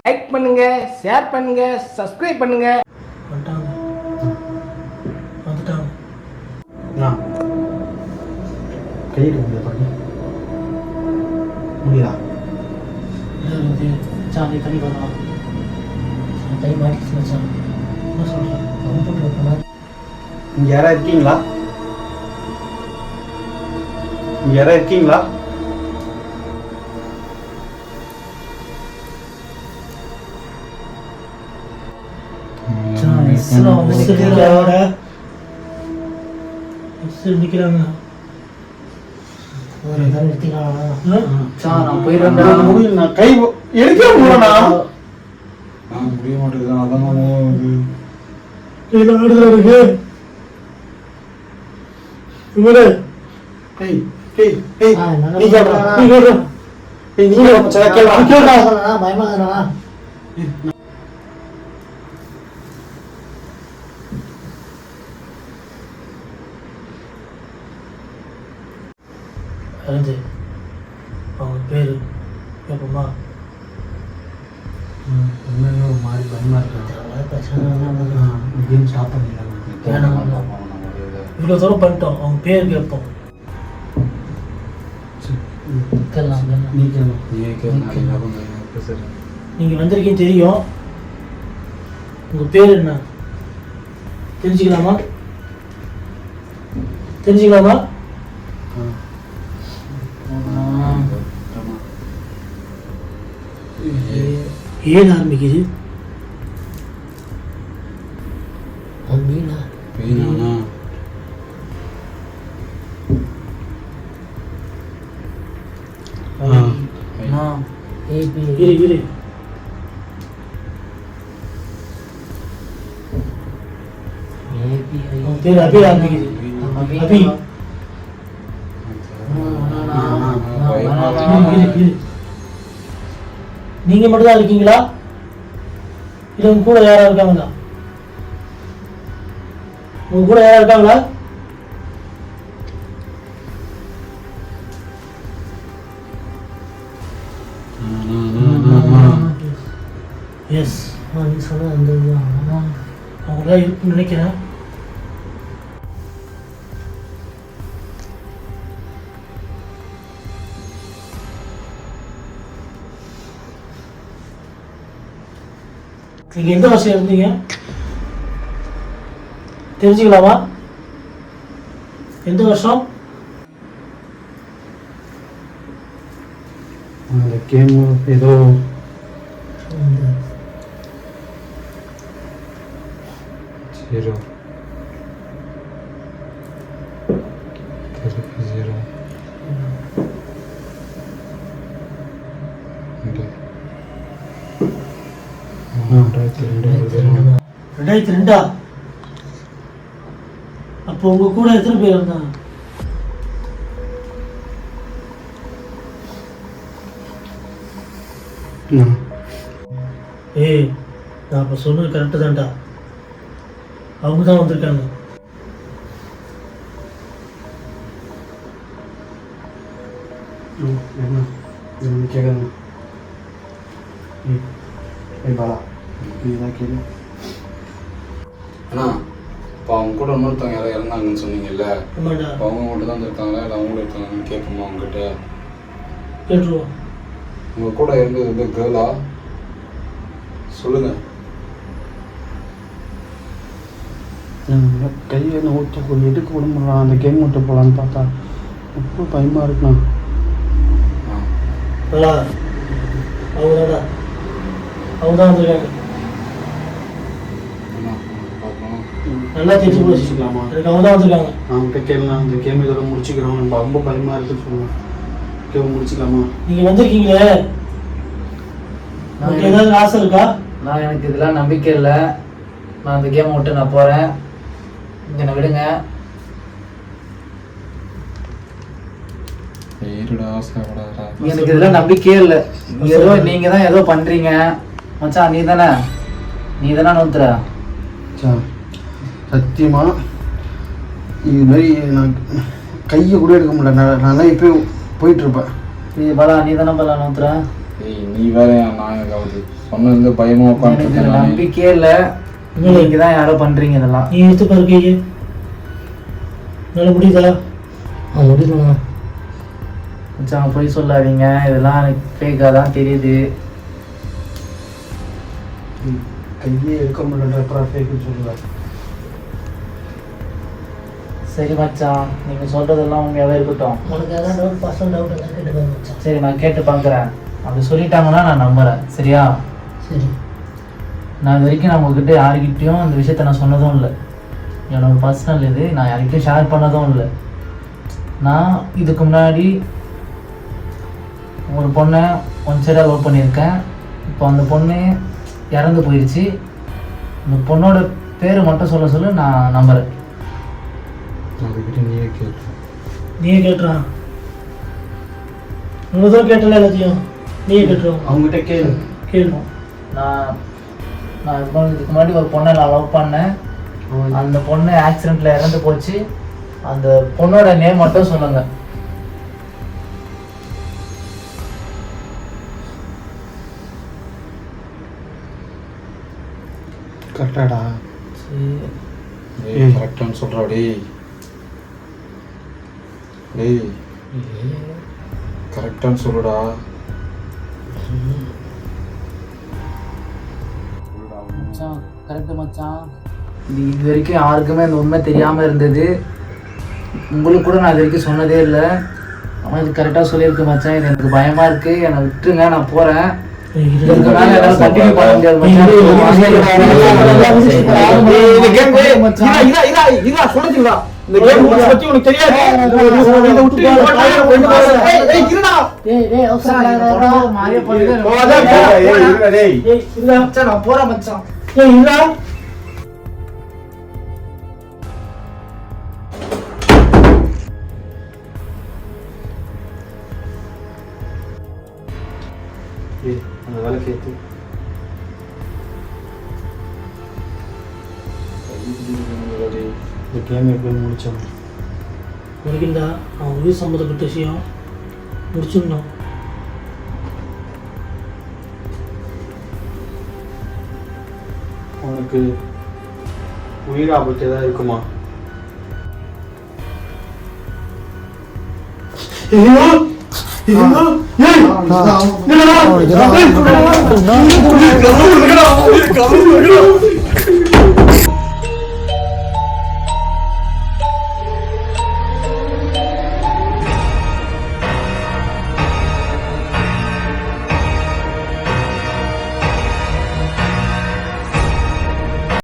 Like பண்ணுங்க, share பண்ணுங்க, subscribe பண்ணுங்க. கையிட்டு முடியாது முடியா சாமி கை வரலாம். கை மாட்டிச்சு மச்சான். என்ன சொல்கிறேன்? கம்ப்யூட்டர் இருக்கணும். இங்கே யாராவது இருக்கீங்களா? இங்கே யாராவது இருக்கீங்களா? கை எடுக்க முடியலண்ணா. முடிய மாட்டேங்குது. அதான் அவங்க பேரு எப்பமா ஒரு மாதிரி பயமா இருக்கு. ஸ்டாப் பண்ணிடலாம். இவ்வளோ தூரம் பண்ணிட்டோம். அவங்க பேர் கேட்போம். நீங்கள் வந்திருக்கீங்க தெரியும். உங்கள் பேர் என்ன தெரிஞ்சுக்கலாமா? ஏன் ஆரம்பிக்குது? இரு பேர் அபி ஆரம்பிக்குது. அபி நீங்க மட்டும் தான் இருக்கீங்களா? இல்ல உங்க கூட யாரா இருக்காங்களா? எஸ், நீ சொன்ன அந்த அவங்களாம் இருக்குன்னு நினைக்கிறேன். நீங்க எந்த வருஷம் இருந்தீங்க தெரிஞ்சுக்கலாமா? எந்த வருஷம்? அந்த கேம் ஏதோ ஜீரோ ஜீரோ 2002. அப்போ உங்க கூட எத்தனை பேர் இருந்தாங்க? ஏய், நான் அப்போ சொன்னது கரெக்டு தான்டா. அவங்க தான் வந்திருக்காங்க. கேட்குறேன். பாலா இதுதான் கேள்வி. அண்ணா, இப்போ அவங்க கூட இன்னொருத்தவங்க யாராவது இறந்தாங்கன்னு சொன்னீங்கல்ல, இப்போ அவங்க மட்டும் தான் இருக்காங்களா இல்லை அவங்களும் இருக்காங்கன்னு கேட்போமா அவங்ககிட்ட? கேட்டுருவோம். உங்கள் கூட இருந்தது வந்து கேர்ளா? சொல்லுங்க. கையை ஊற்ற கொஞ்சம் எடுக்க விடலாம். அந்த கேம் மட்டும் போகலான்னு பார்த்தா ரொம்ப பயமாக இருக்குண்ணா. அவங்க தான் வந்திருக்காங்க. நல்லா தெரிஞ்சு முடிச்சுக்கலாமா? எனக்கு அவங்க தான் வந்திருக்காங்க. அவங்ககிட்ட கேட்கலாம். அந்த கேம் இதோட முடிச்சுக்கிறோம். நம்ம ரொம்ப பயமாக இருக்குன்னு சொல்லுவோம். கேம் முடிச்சுக்கலாமா? நீங்கள் வந்திருக்கீங்களே, உங்களுக்கு ஏதாவது ஆசை இருக்கா? நான் எனக்கு இதெல்லாம் நம்பிக்கை இல்லை. நான் அந்த கேமை விட்டு நான் போகிறேன். என்னை விடுங்க. எனக்கு இதெல்லாம் நம்பிக்கையே இல்லை. ஏதோ நீங்கள் தான் ஏதோ பண்ணுறீங்க மச்சான். நீ தானே நோத்துற. சத்தியமாக இது மாதிரி நான் கையை கூட எடுக்க முடியல. நான் தான் இப்போ போயிட்டுருப்பேன். நீ பலா நீ தானே பலா நோத்துற. நீ வேற நான் எனக்கு சொன்னது பயமா எனக்கு உட்காந்து நம்பிக்கையே இல்லை. நீங்க தான் யாரோ பண்றீங்க இதெல்லாம். நீ எடுத்து பாரு கையை. நல்ல முடியுதா? முடியுதுண்ணா. மச்சான் போய் சொல்லாதீங்க, இதெல்லாம் எனக்கு ஃபேக்காக தான் தெரியுது. கையே எடுக்க முடியலன்றப்ப ஃபேக்குன்னு சொல்லுவேன். சரி மச்சான், நீங்க சொல்றதெல்லாம் உண்மையாவே இருக்கட்டும். உனக்கு எதாவது டவுட் பர்சனல் டவுட் எல்லாம் கேட்டு பாரு மச்சான். சரி நான் கேட்டு பார்க்குறேன். அப்படி சொல்லிட்டாங்கன்னா நான் நம்புறேன். சரியா? சரி. நான் இது வரைக்கும் நான் உங்ககிட்ட யாருக்கிட்டையும் இந்த விஷயத்த நான் சொன்னதும் இல்லை. என்னோட பர்சனல் இது நான் யாருக்கிட்டையும் ஷேர் பண்ணதும் இல்லை. நான் இதுக்கு முன்னாடி ஒரு பொண்ணை ஒன் சைடாக லவ் பண்ணியிருக்கேன். இப்போ அந்த பொண்ணு இறந்து போயிடுச்சு. அந்த பொண்ணோட பேர் மட்டும் சொல்ல நான் நம்புறேன். அதுக்கிட்ட நீயே கேட்டு நீயே கேட்டுறான். உனதான் கேட்டல எல்லாத்தையும் நீயே கேட்டுருவோம். அவங்ககிட்ட கேளு. கேளுவோம். நான் இதுக்கு முன்னாடி ஒரு பொண்ணை நான் லவ் பண்ணேன். அந்த பொண்ணு ஆக்சிடெண்ட்ல இறந்து போச்சு. அந்த பொண்ணோட நேம் மட்டும் சொல்லுங்க. கரெக்டாடா? கரெக்டான்னு சொல்றா டேய். டேய் கரெக்டான்னு சொல்லுடா. மச்சான் கரெக்டு மச்சான். இது வரைக்கும் யாருக்குமே அந்த உண்மை தெரியாமல் இருந்தது. உங்களுக்கு கூட நான் இது வரைக்கும் சொன்னதே இல்லை. ஆனால் இது கரெக்டாக சொல்லியிருக்கு மச்சான். இது எனக்கு பயமாக இருக்குது. என்னை விட்டுருங்க, நான் போகிறேன். இதுக்கு மேலே என்னால் கண்டினியூ பண்ண முடியாது மச்சான். நான் போகிறேன் மச்சான். அந்த வேலை கேட்டு இந்த கேம் எப்படி முடிச்சோம்? முடிக்கின்றா அவன் உயிர் சம்மந்தப்பட்ட விஷயம் முடிச்சிடணும். உனக்கு உயிர் ஆபத்து ஏதாவது இருக்குமா? ஏய்